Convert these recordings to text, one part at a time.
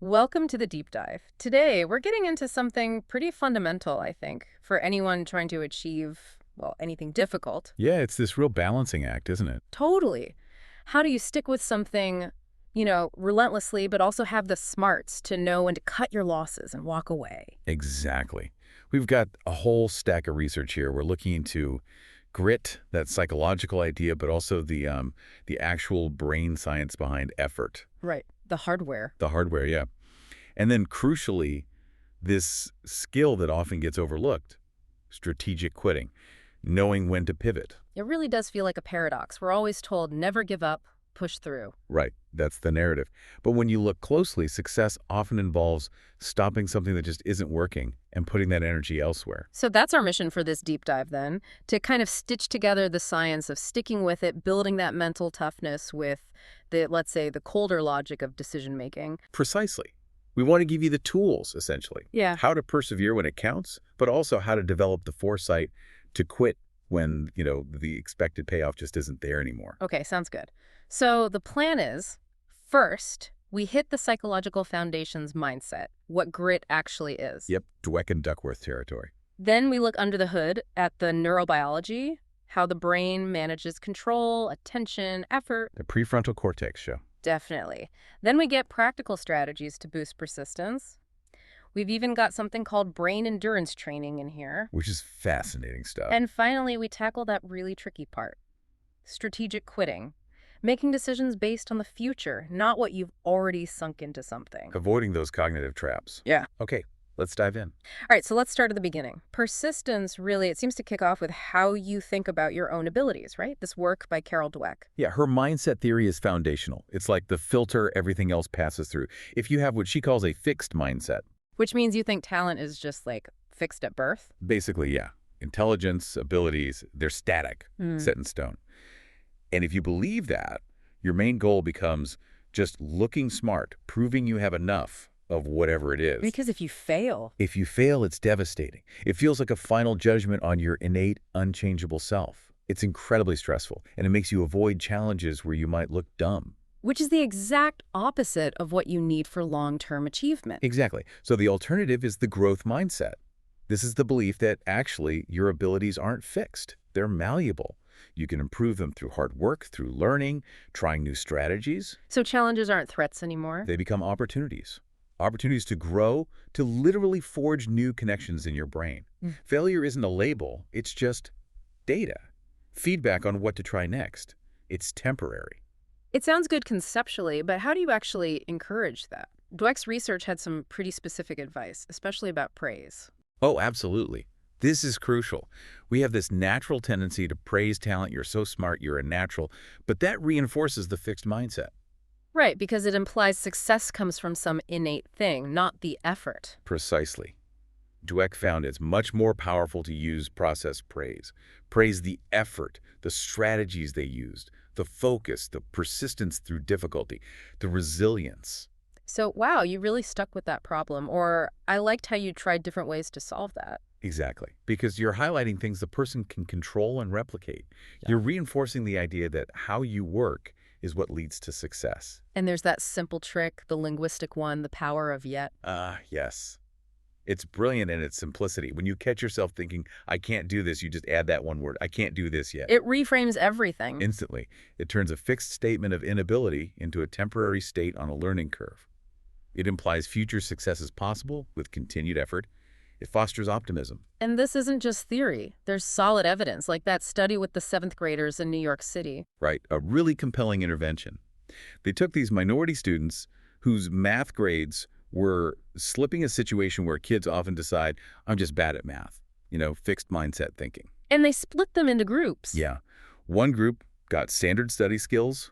Welcome to the deep dive. Today, we're getting into something pretty fundamental, I think, for anyone trying to achieve, well, anything difficult. Yeah, it's this real balancing act, isn't it? Totally. How do you stick with something, relentlessly, but also have the smarts to know when to cut your losses and walk away? Exactly. We've got a whole stack of research here. We're looking into grit, that psychological idea, but also the actual brain science behind effort. Right. The hardware. The hardware, yeah. And then crucially, this skill that often gets overlooked, strategic quitting, knowing when to pivot. It really does feel like a paradox. We're always told never give up, push through. Right, that's the narrative. But when you look closely, success often involves stopping something that just isn't working and putting that energy elsewhere. So that's our mission for this deep dive then, to kind of stitch together the science of sticking with it, building that mental toughness with the, let's say, the colder logic of decision making. Precisely. We want to give you the tools, essentially. Yeah. How to persevere when it counts, but also how to develop the foresight to quit when, the expected payoff just isn't there anymore. Okay, sounds good. So the plan is, first, we hit the psychological foundations mindset, what grit actually is. Yep, Dweck and Duckworth territory. Then we look under the hood at the neurobiology, how the brain manages control, attention, effort. The prefrontal cortex show. Definitely. Then we get practical strategies to boost persistence. We've even got something called brain endurance training in here. Which is fascinating stuff. And finally, we tackle that really tricky part, strategic quitting. Making decisions based on the future, not what you've already sunk into something. Avoiding those cognitive traps. Yeah. Okay, let's dive in. All right, so let's start at the beginning. Persistence, really, it seems to kick off with how you think about your own abilities, right? This work by Carol Dweck. Yeah, her mindset theory is foundational. It's like the filter everything else passes through. If you have what she calls a fixed mindset. Which means you think talent is just like fixed at birth? Basically, yeah. Intelligence, abilities, they're static, set in stone. And if you believe that, your main goal becomes just looking smart, proving you have enough of whatever it is. Because if you fail... If you fail, it's devastating. It feels like a final judgment on your innate, unchangeable self. It's incredibly stressful, and it makes you avoid challenges where you might look dumb. Which is the exact opposite of what you need for long-term achievement. Exactly. So the alternative is the growth mindset. This is the belief that actually your abilities aren't fixed. They're malleable. You can improve them through hard work, through learning, trying new strategies. So challenges aren't threats anymore? They become opportunities. Opportunities to grow, to literally forge new connections in your brain. Failure isn't a label, it's just data. Feedback on what to try next. It's temporary. It sounds good conceptually, but how do you actually encourage that? Dweck's research had some pretty specific advice, especially about praise. Oh, absolutely. This is crucial. We have this natural tendency to praise talent. You're so smart, you're a natural. But that reinforces the fixed mindset. Right, because it implies success comes from some innate thing, not the effort. Precisely. Dweck found it's much more powerful to use process praise. Praise the effort, the strategies they used, the focus, the persistence through difficulty, the resilience. So, wow, you really stuck with that problem, or I liked how you tried different ways to solve that. Exactly. Because you're highlighting things the person can control and replicate. Yeah. You're reinforcing the idea that how you work is what leads to success. And there's that simple trick, the linguistic one, the power of yet. Yes. It's brilliant in its simplicity. When you catch yourself thinking, I can't do this, you just add that one word, I can't do this yet. It reframes everything. Instantly. It turns a fixed statement of inability into a temporary state on a learning curve. It implies future success is possible with continued effort. It fosters optimism. And this isn't just theory. There's solid evidence, like that study with the 7th graders in New York City. Right, a really compelling intervention. They took these minority students whose math grades were slipping a situation where kids often decide, I'm just bad at math. Fixed mindset thinking. And they split them into groups. Yeah. One group got standard study skills,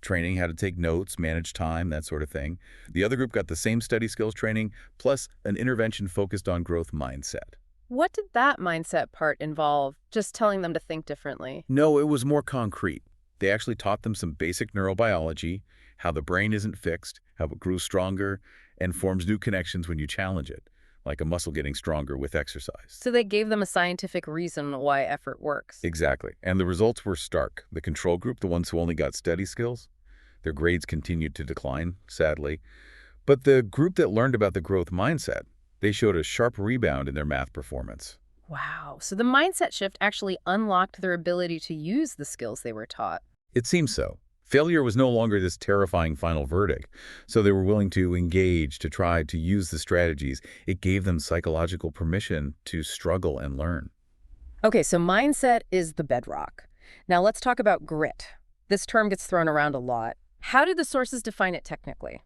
training how to take notes, manage time, that sort of thing. The other group got the same study skills training, plus an intervention focused on growth mindset. What did that mindset part involve? Just telling them to think differently? No, it was more concrete. They actually taught them some basic neurobiology, how the brain isn't fixed, how it grows stronger, and forms new connections when you challenge it, like a muscle getting stronger with exercise. So they gave them a scientific reason why effort works. Exactly. And the results were stark. The control group, the ones who only got study skills, their grades continued to decline, sadly. But the group that learned about the growth mindset, they showed a sharp rebound in their math performance. Wow. So the mindset shift actually unlocked their ability to use the skills they were taught. It seems so. Failure was no longer this terrifying final verdict, so they were willing to engage, to try to use the strategies. It gave them psychological permission to struggle and learn. Okay, so mindset is the bedrock. Now let's talk about grit. This term gets thrown around a lot. How do the sources define it technically?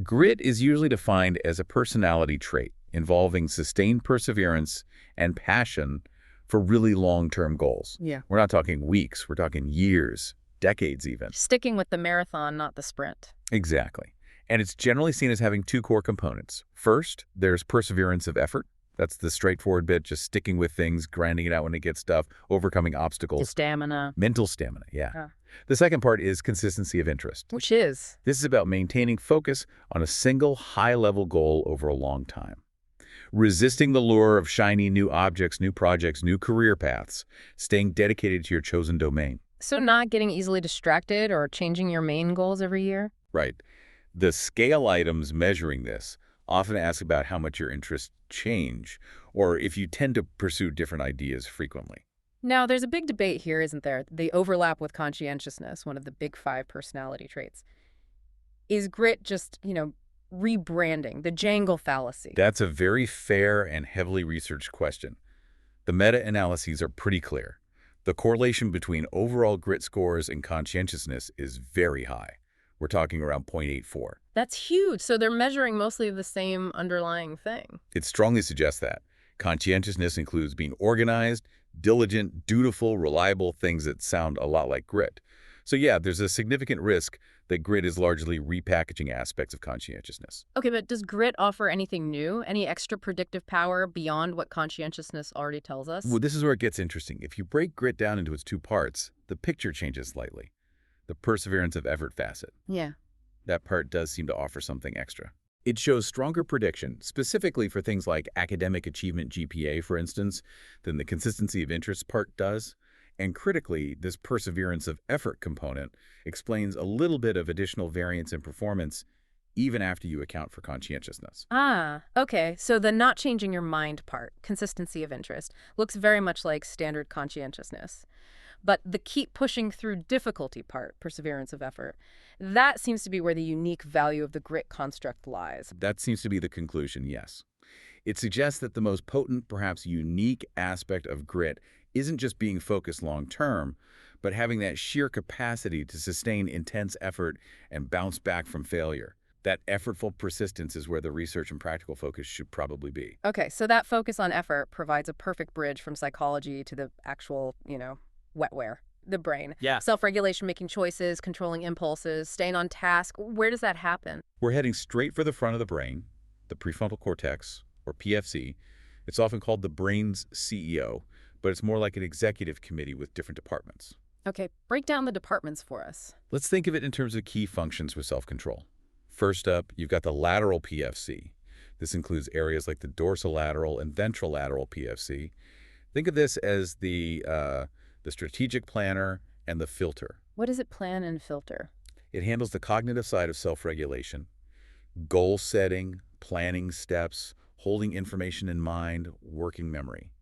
Grit is usually defined as a personality trait involving sustained perseverance and passion for really long-term goals. Yeah. We're not talking weeks, we're talking years, decades even. Sticking with the marathon, not the sprint. Exactly. And it's generally seen as having two core components. First, there's perseverance of effort. That's the straightforward bit, just sticking with things, grinding it out when it gets tough, overcoming obstacles. The stamina. Mental stamina, yeah. The second part is consistency of interest. Which is? This is about maintaining focus on a single high-level goal over a long time. Resisting the lure of shiny new objects, new projects, new career paths, staying dedicated to your chosen domain. So not getting easily distracted or changing your main goals every year? Right. The scale items measuring this often ask about how much your interests change, or if you tend to pursue different ideas frequently. Now, there's a big debate here, isn't there? They overlap with conscientiousness, one of the big 5 personality traits. Is grit just, rebranding, the jangle fallacy? That's a very fair and heavily researched question. The meta-analyses are pretty clear. The correlation between overall grit scores and conscientiousness is very high. We're talking around 0.84. That's huge. So they're measuring mostly the same underlying thing. It strongly suggests that. Conscientiousness includes being organized, diligent, dutiful, reliable, things that sound a lot like grit. So yeah, there's a significant risk that grit is largely repackaging aspects of conscientiousness. Okay, but does grit offer anything new? Any extra predictive power beyond what conscientiousness already tells us? Well, this is where it gets interesting. If you break grit down into its two parts, the picture changes slightly. The perseverance of effort facet. Yeah. That part does seem to offer something extra. It shows stronger prediction, specifically for things like academic achievement GPA, for instance, than the consistency of interest part does. And critically, this perseverance of effort component explains a little bit of additional variance in performance even after you account for conscientiousness. Ah, okay. So the not changing your mind part, consistency of interest, looks very much like standard conscientiousness. But the keep pushing through difficulty part, perseverance of effort, that seems to be where the unique value of the grit construct lies. That seems to be the conclusion, yes. It suggests that the most potent, perhaps unique aspect of grit isn't just being focused long-term, but having that sheer capacity to sustain intense effort and bounce back from failure. That effortful persistence is where the research and practical focus should probably be. Okay, so that focus on effort provides a perfect bridge from psychology to the actual, wetware, the brain. Yeah. Self-regulation, making choices, controlling impulses, staying on task. Where does that happen? We're heading straight for the front of the brain, the prefrontal cortex, or PFC. It's often called the brain's CEO, but it's more like an executive committee with different departments. Okay, break down the departments for us. Let's think of it in terms of key functions with self-control. First up, you've got the lateral PFC. This includes areas like the dorsolateral and ventrolateral PFC. Think of this as the strategic planner and the filter. What does it plan and filter? It handles the cognitive side of self-regulation, goal setting, planning steps, holding information in mind, working memory,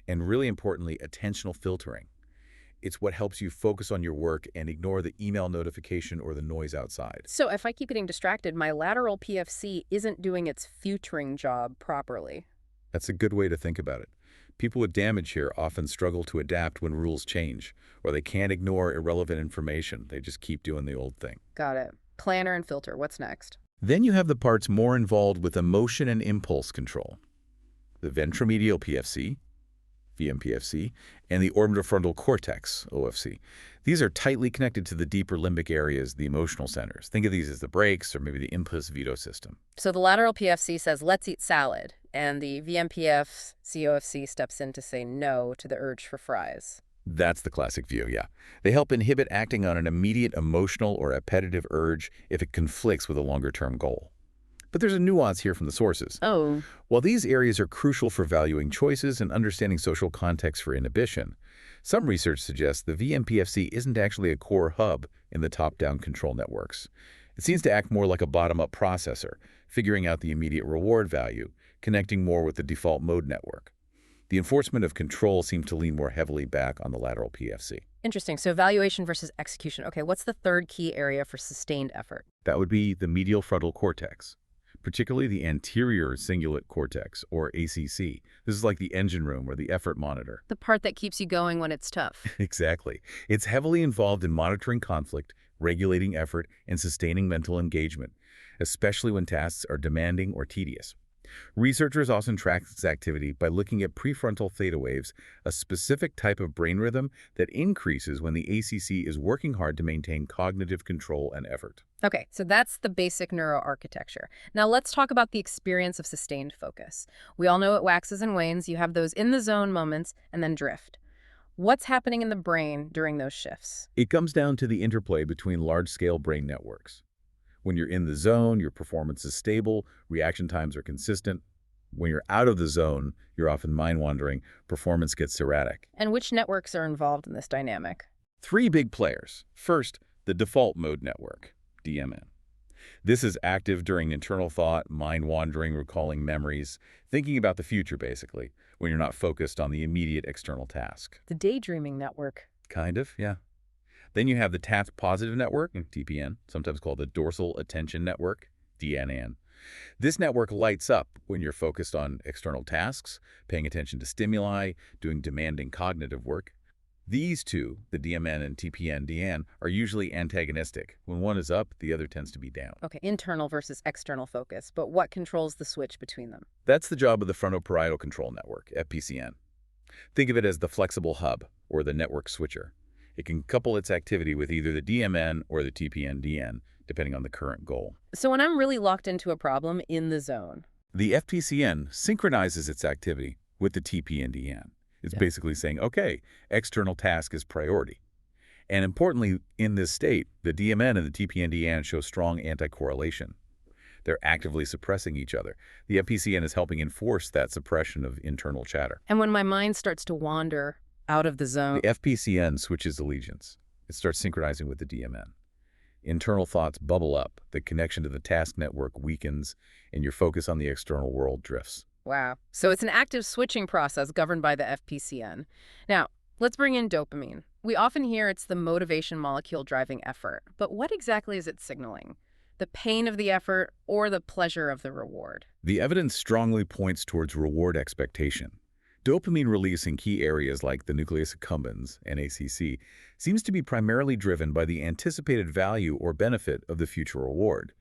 and really importantly, attentional filtering. It's what helps you focus on your work and ignore the email notification or the noise outside. So if I keep getting distracted, my lateral PFC isn't doing its filtering job properly. That's a good way to think about it. People with damage here often struggle to adapt when rules change, or they can't ignore irrelevant information. They just keep doing the old thing. Got it. Planner and filter. What's next? Then you have the parts more involved with emotion and impulse control. The Ventromedial PFC, VMPFC, and the Orbitofrontal Cortex, OFC. These are tightly connected to the deeper limbic areas, the emotional centers. Think of these as the brakes or maybe the impulse veto system. So the lateral PFC says, let's eat salad, and the VMPF COFC steps in to say no to the urge for fries. That's the classic view, yeah. They help inhibit acting on an immediate emotional or appetitive urge if it conflicts with a longer-term goal. But there's a nuance here from the sources. Oh. While these areas are crucial for valuing choices and understanding social context for inhibition, some research suggests the VMPFC isn't actually a core hub in the top-down control networks. It seems to act more like a bottom-up processor, figuring out the immediate reward value, connecting more with the default mode network. The enforcement of control seems to lean more heavily back on the lateral PFC. Interesting. So evaluation versus execution. Okay, what's the third key area for sustained effort? That would be the medial frontal cortex, particularly the Anterior Cingulate Cortex, or ACC. This is like the engine room or the effort monitor. The part that keeps you going when it's tough. Exactly. It's heavily involved in monitoring conflict, regulating effort, and sustaining mental engagement, especially when tasks are demanding or tedious. Researchers often track this activity by looking at prefrontal theta waves, a specific type of brain rhythm that increases when the ACC is working hard to maintain cognitive control and effort. Okay, so that's the basic neuroarchitecture. Now let's talk about the experience of sustained focus. We all know it waxes and wanes. You have those in-the-zone moments and then drift. What's happening in the brain during those shifts? It comes down to the interplay between large-scale brain networks. When you're in the zone, your performance is stable, reaction times are consistent. When you're out of the zone, you're often mind-wandering, performance gets erratic. And which networks are involved in this dynamic? Three big players. First, the default mode network, DMN. This is active during internal thought, mind-wandering, recalling memories, thinking about the future, basically, when you're not focused on the immediate external task. The daydreaming network. Kind of, yeah. Then you have the task positive network, TPN, sometimes called the dorsal attention network, DNN. This network lights up when you're focused on external tasks, paying attention to stimuli, doing demanding cognitive work. These two, the DMN and TPN-DN, are usually antagonistic. When one is up, the other tends to be down. Okay, internal versus external focus, but what controls the switch between them? That's the job of the Frontoparietal Control Network, FPCN. Think of it as the flexible hub, or the network switcher. It can couple its activity with either the DMN or the TPN-DN, depending on the current goal. So when I'm really locked into a problem in the zone, The FPCN synchronizes its activity with the TPN-DN. It's basically saying, okay, external task is priority. And importantly, in this state, the DMN and the TPN-DN show strong anti-correlation. They're actively suppressing each other. The FPCN is helping enforce that suppression of internal chatter. and when my mind starts to wander out of the zone, The FPCN switches allegiance. It starts synchronizing with the DMN. Internal thoughts bubble up, the connection to the task network weakens, and your focus on the external world drifts. wow. So it's an active switching process governed by the FPCN. Now, let's bring in dopamine. We often hear it's the motivation molecule driving effort, but what exactly is it signaling? The pain of the effort or the pleasure of the reward? The evidence strongly points towards reward expectation. Dopamine release in key areas like the nucleus accumbens, NACC, seems to be primarily driven by the anticipated value or benefit of the future reward.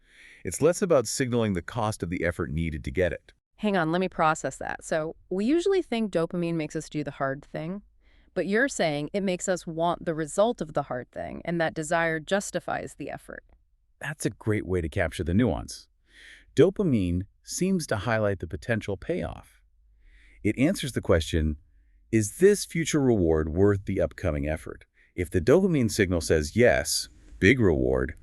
It's less about signaling the cost of the effort needed to get it. Hang on, let me process that. So we usually think dopamine makes us do the hard thing, but you're saying it makes us want the result of the hard thing, and that desire justifies the effort. That's a great way to capture the nuance. Dopamine seems to highlight the potential payoff. It answers the question, is this future reward worth the upcoming effort? If the dopamine signal says yes, big reward,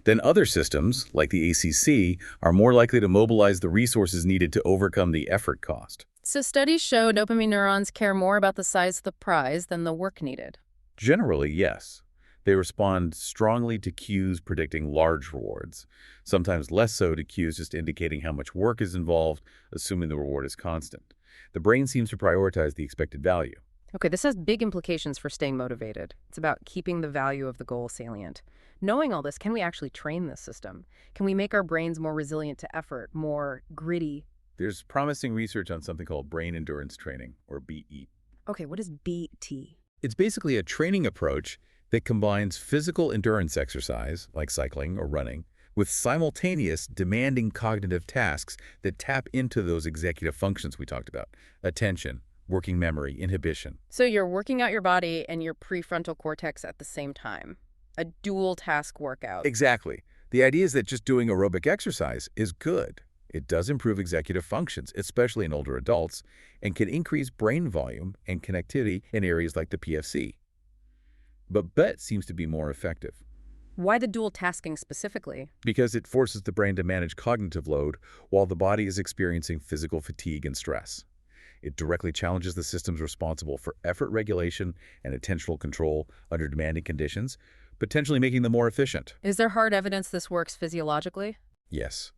then other systems, like the ACC, are more likely to mobilize the resources needed to overcome the effort cost. So studies show dopamine neurons care more about the size of the prize than the work needed. Generally, yes. They respond strongly to cues predicting large rewards, sometimes less so to cues just indicating how much work is involved, assuming the reward is constant. The brain seems to prioritize the expected value. Okay, this has big implications for staying motivated. It's about keeping the value of the goal salient. Knowing all this, can we actually train this system? Can we make our brains more resilient to effort, more gritty? There's promising research on something called brain endurance training, or BE. Okay, what is BT? It's basically a training approach that combines physical endurance exercise, like cycling or running, with simultaneous demanding cognitive tasks that tap into those executive functions we talked about: attention, working memory, inhibition. So you're working out your body and your prefrontal cortex at the same time. A dual task workout. Exactly. The idea is that just doing aerobic exercise is good. It does improve executive functions, especially in older adults, and can increase brain volume and connectivity in areas like the PFC. But BET seems to be more effective Why the dual tasking specifically? because it forces the brain to manage cognitive load while the body is experiencing physical fatigue and stress. It directly challenges the systems responsible for effort regulation and attentional control under demanding conditions, potentially making them more efficient. Is there hard evidence this works physiologically? Yes.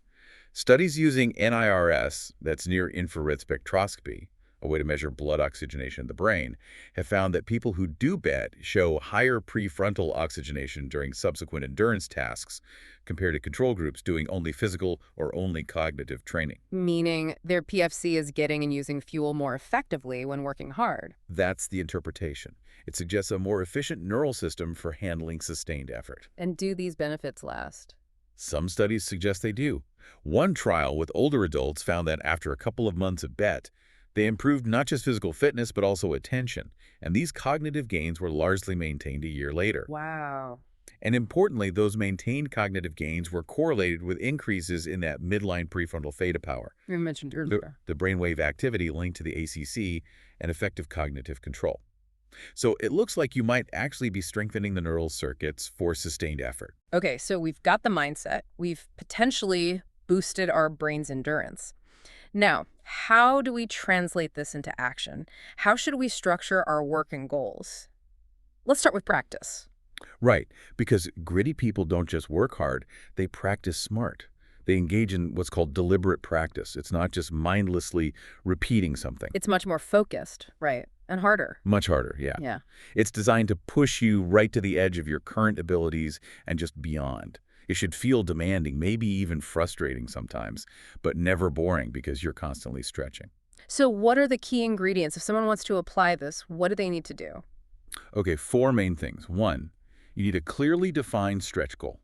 Studies using NIRS, that's near-infrared spectroscopy, a way to measure blood oxygenation in the brain, have found that people who do BET show higher prefrontal oxygenation during subsequent endurance tasks compared to control groups doing only physical or only cognitive training. Meaning their PFC is getting and using fuel more effectively when working hard. That's the interpretation. It suggests a more efficient neural system for handling sustained effort. And do these benefits last? Some studies suggest they do. One trial with older adults found that after a couple of months of BET, they improved not just physical fitness, but also attention, and these cognitive gains were largely maintained a year later. Wow. And importantly, those maintained cognitive gains were correlated with increases in that midline prefrontal theta power, You mentioned earlier. the brainwave activity linked to the ACC and effective cognitive control. So it looks like you might actually be strengthening the neural circuits for sustained effort. Okay, so we've got the mindset. We've potentially boosted our brain's endurance. Now, how do we translate this into action? How should we structure our work and goals? Let's start with practice. Right, because gritty people don't just work hard, they practice smart. They engage in what's called deliberate practice. It's not just mindlessly repeating something. It's much more focused, right? And harder. Much harder, yeah. Yeah. It's designed to push you right to the edge of your current abilities and just beyond. It should feel demanding, maybe even frustrating sometimes, but never boring because you're constantly stretching. So what are the key ingredients? If someone wants to apply this, what do they need to do? Okay, 4 main things. 1, you need a clearly defined stretch goal.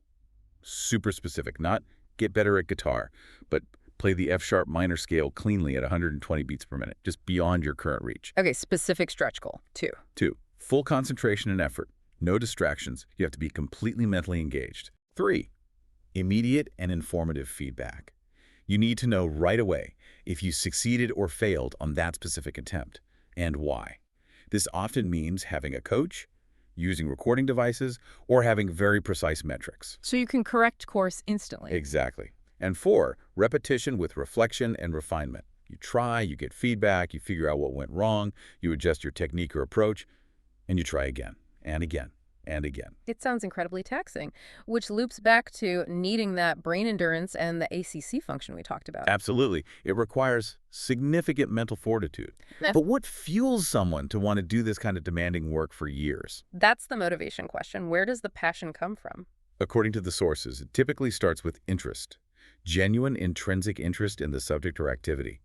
Super specific, not get better at guitar, but play the F-sharp minor scale cleanly at 120 beats per minute, just beyond your current reach. Okay, specific stretch goal. 2. 2, full concentration and effort. No distractions. You have to be completely mentally engaged. 3, immediate and informative feedback. You need to know right away if you succeeded or failed on that specific attempt, and why. This often means having a coach, using recording devices, or having very precise metrics. So you can correct course instantly. Exactly. And 4, repetition with reflection and refinement. You try, you get feedback, you figure out what went wrong, you adjust your technique or approach, and you try again, and again, and again. It sounds incredibly taxing, which loops back to needing that brain endurance and the ACC function we talked about. Absolutely. It requires significant mental fortitude. But what fuels someone to want to do this kind of demanding work for years? That's the motivation question. Where does the passion come from? According to the sources, it typically starts with interest. Genuine intrinsic interest in the subject or activity.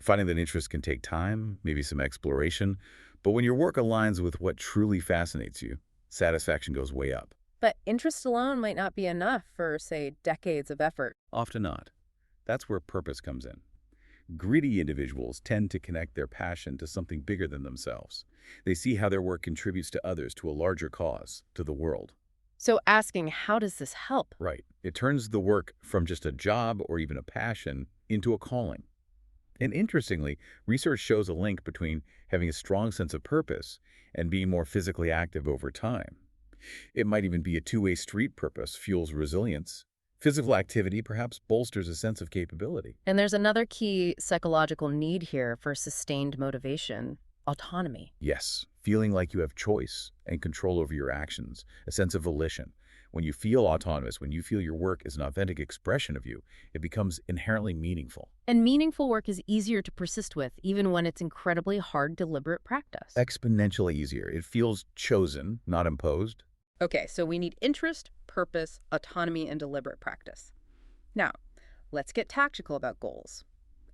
Finding that interest can take time, maybe some exploration, but when your work aligns with what truly fascinates you, satisfaction goes way up. But interest alone might not be enough for, say, decades of effort. Often not. That's where purpose comes in. Gritty individuals tend to connect their passion to something bigger than themselves. They see how their work contributes to others, to a larger cause, to the world. So asking, how does this help? Right. It turns the work from just a job or even a passion into a calling. And interestingly, research shows a link between having a strong sense of purpose and being more physically active over time. It might even be a two-way street. Purpose fuels resilience. Physical activity perhaps bolsters a sense of capability. And there's another key psychological need here for sustained motivation: autonomy. Yes, feeling like you have choice and control over your actions, a sense of volition. When you feel autonomous, when you feel your work is an authentic expression of you, it becomes inherently meaningful. And meaningful work is easier to persist with, even when it's incredibly hard, deliberate practice. Exponentially easier. It feels chosen, not imposed. Okay, so we need interest, purpose, autonomy, and deliberate practice. Now, let's get tactical about goals.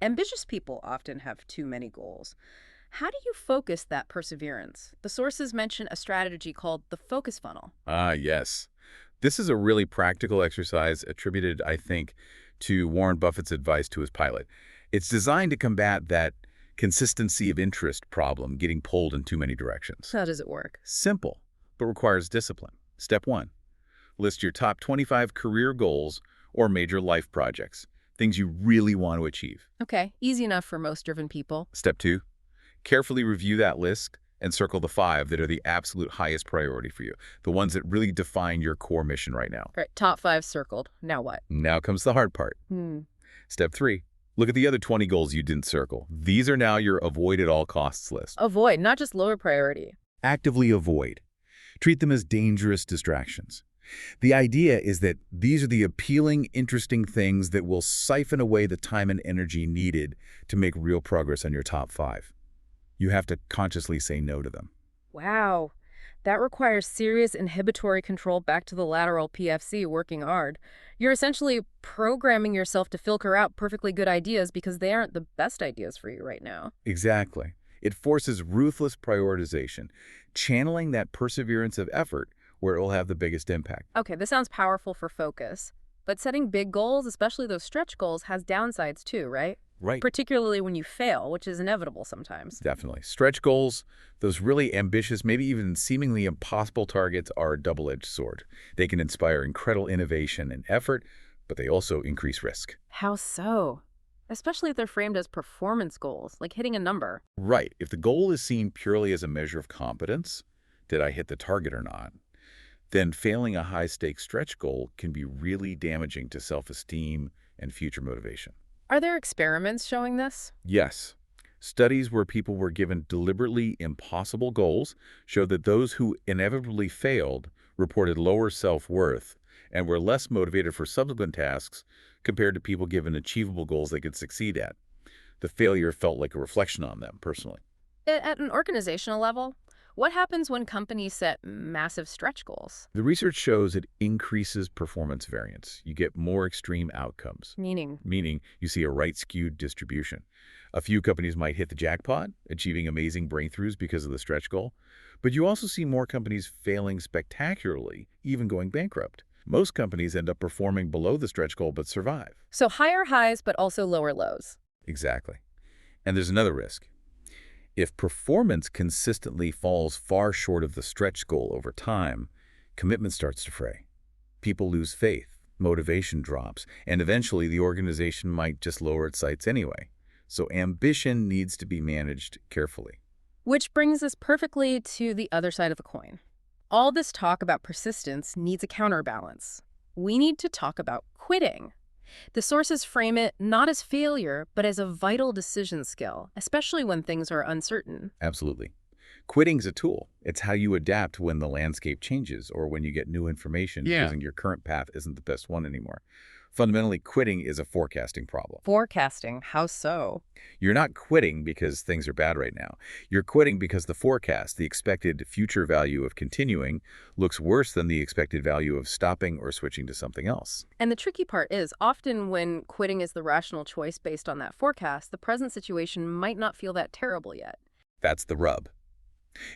Ambitious people often have too many goals. How do you focus that perseverance? The sources mention a strategy called the focus funnel. Ah, yes. This is a really practical exercise attributed, I think, to Warren Buffett's advice to his pilot. It's designed to combat that consistency of interest problem, getting pulled in too many directions. How does it work? Simple, but requires discipline. Step 1, list your top 25 career goals or major life projects, things you really want to achieve. Okay, easy enough for most driven people. Step 2, carefully review that list and circle the 5 that are the absolute highest priority for you, the ones that really define your core mission right now. All right, top 5 circled. Now what? Now comes the hard part. Step 3, look at the other 20 goals you didn't circle. These are now your avoid at all costs list. Avoid, not just lower priority. Actively avoid. Treat them as dangerous distractions. The idea is that these are the appealing, interesting things that will siphon away the time and energy needed to make real progress on your top 5. You have to consciously say no to them. Wow. That requires serious inhibitory control back to the lateral PFC working hard. You're essentially programming yourself to filter out perfectly good ideas because they aren't the best ideas for you right now. Exactly. It forces ruthless prioritization, channeling that perseverance of effort where it will have the biggest impact. Okay, this sounds powerful for focus. But setting big goals, especially those stretch goals, has downsides too, right? Right. Particularly when you fail, which is inevitable sometimes. Definitely. Stretch goals, those really ambitious, maybe even seemingly impossible targets are a double-edged sword. They can inspire incredible innovation and effort, but they also increase risk. How so? Especially if they're framed as performance goals, like hitting a number. Right. If the goal is seen purely as a measure of competence, did I hit the target or not, then failing a high-stakes stretch goal can be really damaging to self-esteem and future motivation. Are there experiments showing this? Yes. Studies where people were given deliberately impossible goals showed that those who inevitably failed reported lower self-worth and were less motivated for subsequent tasks compared to people given achievable goals they could succeed at. The failure felt like a reflection on them personally. At an organizational level, what happens when companies set massive stretch goals? The research shows it increases performance variance. You get more extreme outcomes, Meaning, meaning you see a right-skewed distribution. A few companies might hit the jackpot, achieving amazing breakthroughs because of the stretch goal, but you also see more companies failing spectacularly, even going bankrupt. Most companies end up performing below the stretch goal but survive. so higher highs but also lower lows. Exactly. And there's another risk. If performance consistently falls far short of the stretch goal over time, commitment starts to fray. People lose faith, motivation drops, and eventually the organization might just lower its sights anyway. So ambition needs to be managed carefully. Which brings us perfectly to the other side of the coin. All this talk about persistence needs a counterbalance. We need to talk about quitting. The sources frame it not as failure, but as a vital decision skill, especially when things are uncertain. Absolutely. Quitting's a tool. It's how you adapt when the landscape changes or when you get new information because your current path isn't the best one anymore. Fundamentally, quitting is a forecasting problem. Forecasting, how so? You're not quitting because things are bad right now. You're quitting because the forecast, the expected future value of continuing, looks worse than the expected value of stopping or switching to something else. And the tricky part is, often when quitting is the rational choice based on that forecast, the present situation might not feel that terrible yet. That's the rub.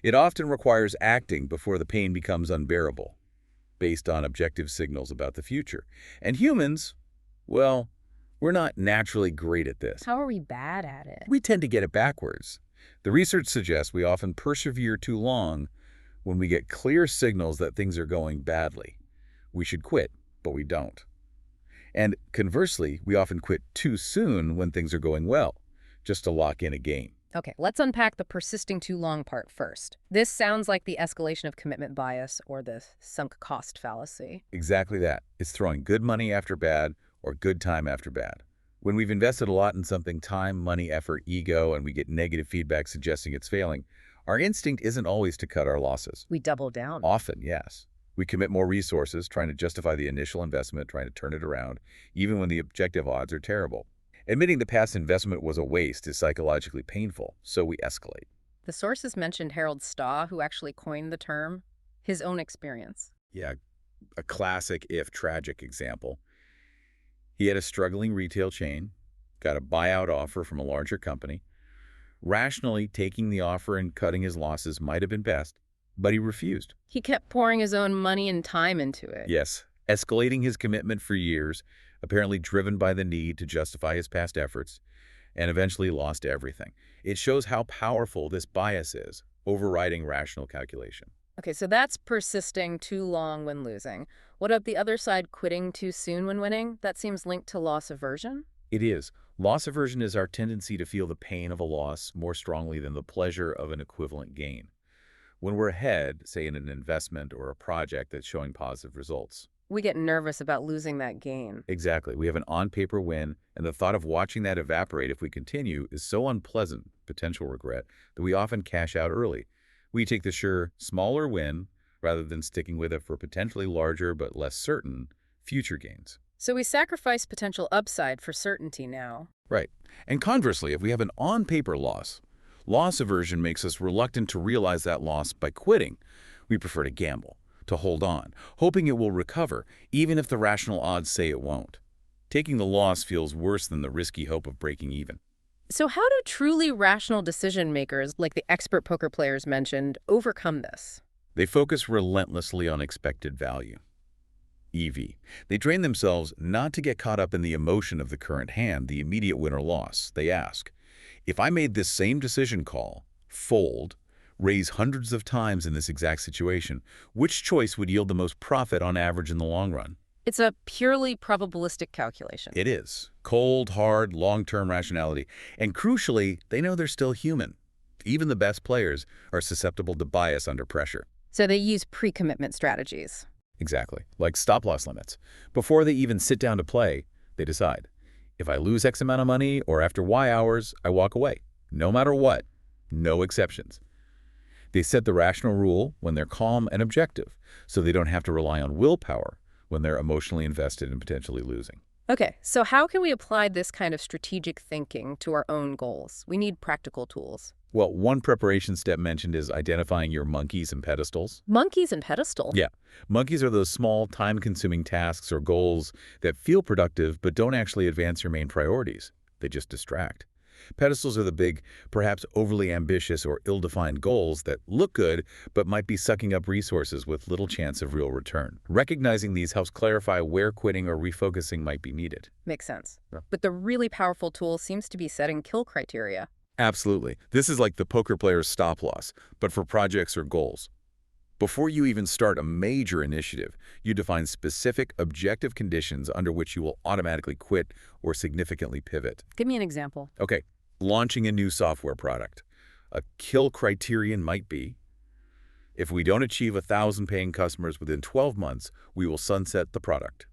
It often requires acting before the pain becomes unbearable, based on objective signals about the future. And humans, well, we're not naturally great at this. How are we bad at it? We tend to get it backwards. The research suggests we often persevere too long when we get clear signals that things are going badly. We should quit, but we don't. And conversely, we often quit too soon when things are going well, just to lock in a gain. Okay, let's unpack the persisting too long part first. This sounds like the escalation of commitment bias or the sunk cost fallacy. Exactly that. It's throwing good money after bad or good time after bad. When we've invested a lot in something, time, money, effort, ego, and we get negative feedback suggesting it's failing, our instinct isn't always to cut our losses. We double down. Often, yes. We commit more resources, trying to justify the initial investment, trying to turn it around, even when the objective odds are terrible. Admitting the past investment was a waste is psychologically painful, so we escalate. The sources mentioned Harold Stahl, who actually coined the term, his own experience. Yeah, a classic, if tragic, example. He had a struggling retail chain, got a buyout offer from a larger company. Rationally, taking the offer and cutting his losses might have been best, but he refused. He kept pouring his own money and time into it. Yes, escalating his commitment for years, apparently driven by the need to justify his past efforts, and eventually lost everything. It shows how powerful this bias is, overriding rational calculation. Okay, so that's persisting too long when losing. What about the other side, quitting too soon when winning? That seems linked to loss aversion? It is. Loss aversion is our tendency to feel the pain of a loss more strongly than the pleasure of an equivalent gain. When we're ahead, say in an investment or a project that's showing positive results. We get nervous about losing that gain. Exactly. We have an on-paper win, and the thought of watching that evaporate if we continue is so unpleasant, potential regret, that we often cash out early. We take the sure, smaller win rather than sticking with it for potentially larger but less certain future gains. So we sacrifice potential upside for certainty now. Right. And conversely, if we have an on-paper loss, loss aversion makes us reluctant to realize that loss by quitting. We prefer to gamble, to hold on, hoping it will recover, even if the rational odds say it won't. Taking the loss feels worse than the risky hope of breaking even. So how do truly rational decision makers, like the expert poker players mentioned, overcome this? They focus relentlessly on expected value. EV. They train themselves not to get caught up in the emotion of the current hand, the immediate win or loss. They ask, if I made this same decision call, fold, raise hundreds of times in this exact situation, which choice would yield the most profit on average in the long run? It's a purely probabilistic calculation. It is. Cold, hard, long-term rationality. And crucially, they know they're still human. Even the best players are susceptible to bias under pressure. So they use pre-commitment strategies. Exactly. Like stop-loss limits. Before they even sit down to play, they decide, if I lose X amount of money or after Y hours, I walk away. No matter what. No exceptions. They set the rational rule when they're calm and objective, so they don't have to rely on willpower when they're emotionally invested in potentially losing. Okay, so how can we apply this kind of strategic thinking to our own goals? We need practical tools. Well, one preparation step mentioned is identifying your monkeys and pedestals. Monkeys and pedestal? Yeah. Monkeys are those small, time-consuming tasks or goals that feel productive but don't actually advance your main priorities. They just distract. Pedestals are the big, perhaps overly ambitious or ill-defined goals that look good but might be sucking up resources with little chance of real return. Recognizing these helps clarify where quitting or refocusing might be needed. Makes sense. Yeah. But the really powerful tool seems to be setting kill criteria. Absolutely. This is like the poker player's stop-loss, but for projects or goals. Before you even start a major initiative, you define specific, objective conditions under which you will automatically quit or significantly pivot. Give me an example. Okay, launching a new software product. A kill criterion might be, if we don't achieve 1,000 paying customers within 12 months, we will sunset the product.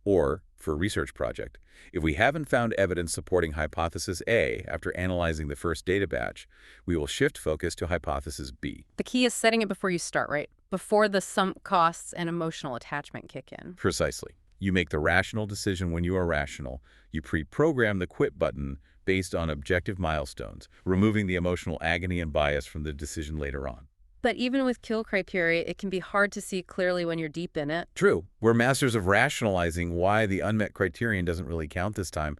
Or, for a research project, if we haven't found evidence supporting hypothesis A after analyzing the first data batch, we will shift focus to hypothesis B. The key is setting it before you start, right? Before the sunk costs and emotional attachment kick in. Precisely. You make the rational decision when you are rational. You pre-program the quit button based on objective milestones, removing the emotional agony and bias from the decision later on. But even with kill criteria, it can be hard to see clearly when you're deep in it. True. We're masters of rationalizing why the unmet criterion doesn't really count this time.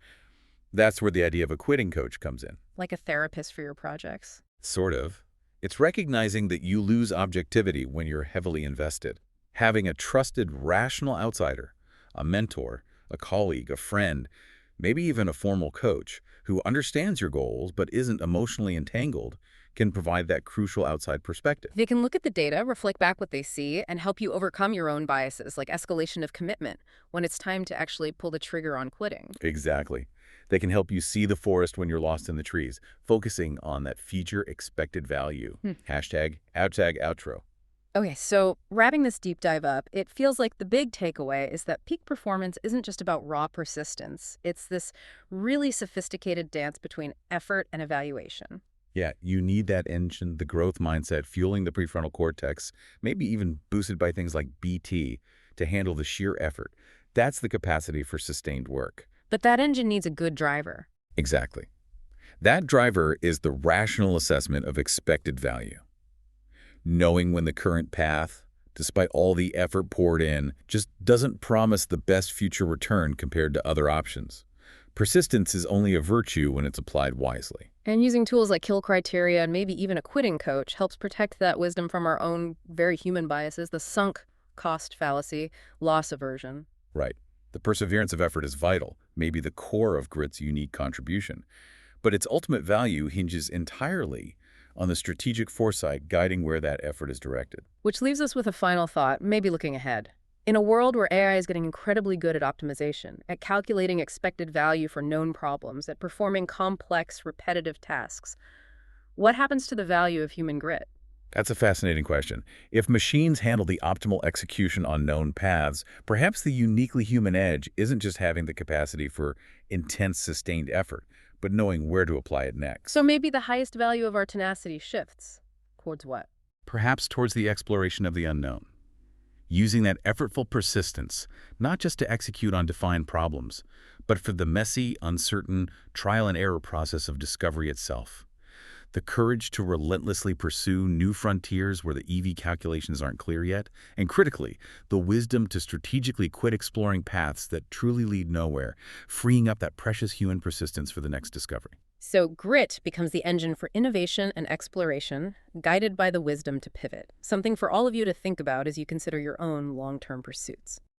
That's where the idea of a quitting coach comes in. Like a therapist for your projects. Sort of. It's recognizing that you lose objectivity when you're heavily invested. Having a trusted, rational outsider, a mentor, a colleague, a friend, maybe even a formal coach who understands your goals but isn't emotionally entangled can provide that crucial outside perspective. They can look at the data, reflect back what they see, and help you overcome your own biases, like escalation of commitment, when it's time to actually pull the trigger on quitting. Exactly. They can help you see the forest when you're lost in the trees, focusing on that future expected value. Hashtag outro. Okay, so wrapping this deep dive up, it feels like the big takeaway is that peak performance isn't just about raw persistence. It's this really sophisticated dance between effort and evaluation. Yeah, you need that engine, the growth mindset, fueling the prefrontal cortex, maybe even boosted by things like BT, to handle the sheer effort. That's the capacity for sustained work. But that engine needs a good driver. Exactly. That driver is the rational assessment of expected value. Knowing when the current path, despite all the effort poured in, just doesn't promise the best future return compared to other options. Persistence is only a virtue when it's applied wisely. And using tools like kill criteria and maybe even a quitting coach helps protect that wisdom from our own very human biases, the sunk cost fallacy, loss aversion. Right. The perseverance of effort is vital, maybe the core of grit's unique contribution. But its ultimate value hinges entirely on the strategic foresight guiding where that effort is directed. Which leaves us with a final thought, maybe looking ahead. In a world where AI is getting incredibly good at optimization, at calculating expected value for known problems, at performing complex, repetitive tasks, what happens to the value of human grit? That's a fascinating question. If machines handle the optimal execution on known paths, perhaps the uniquely human edge isn't just having the capacity for intense, sustained effort, but knowing where to apply it next. So maybe the highest value of our tenacity shifts towards what? Perhaps towards the exploration of the unknown. using that effortful persistence, not just to execute on defined problems, but for the messy, uncertain, trial-and-error process of discovery itself. The courage to relentlessly pursue new frontiers where the EV calculations aren't clear yet, and critically, the wisdom to strategically quit exploring paths that truly lead nowhere, freeing up that precious human persistence for the next discovery. So grit becomes the engine for innovation and exploration, guided by the wisdom to pivot, something for all of you to think about as you consider your own long-term pursuits.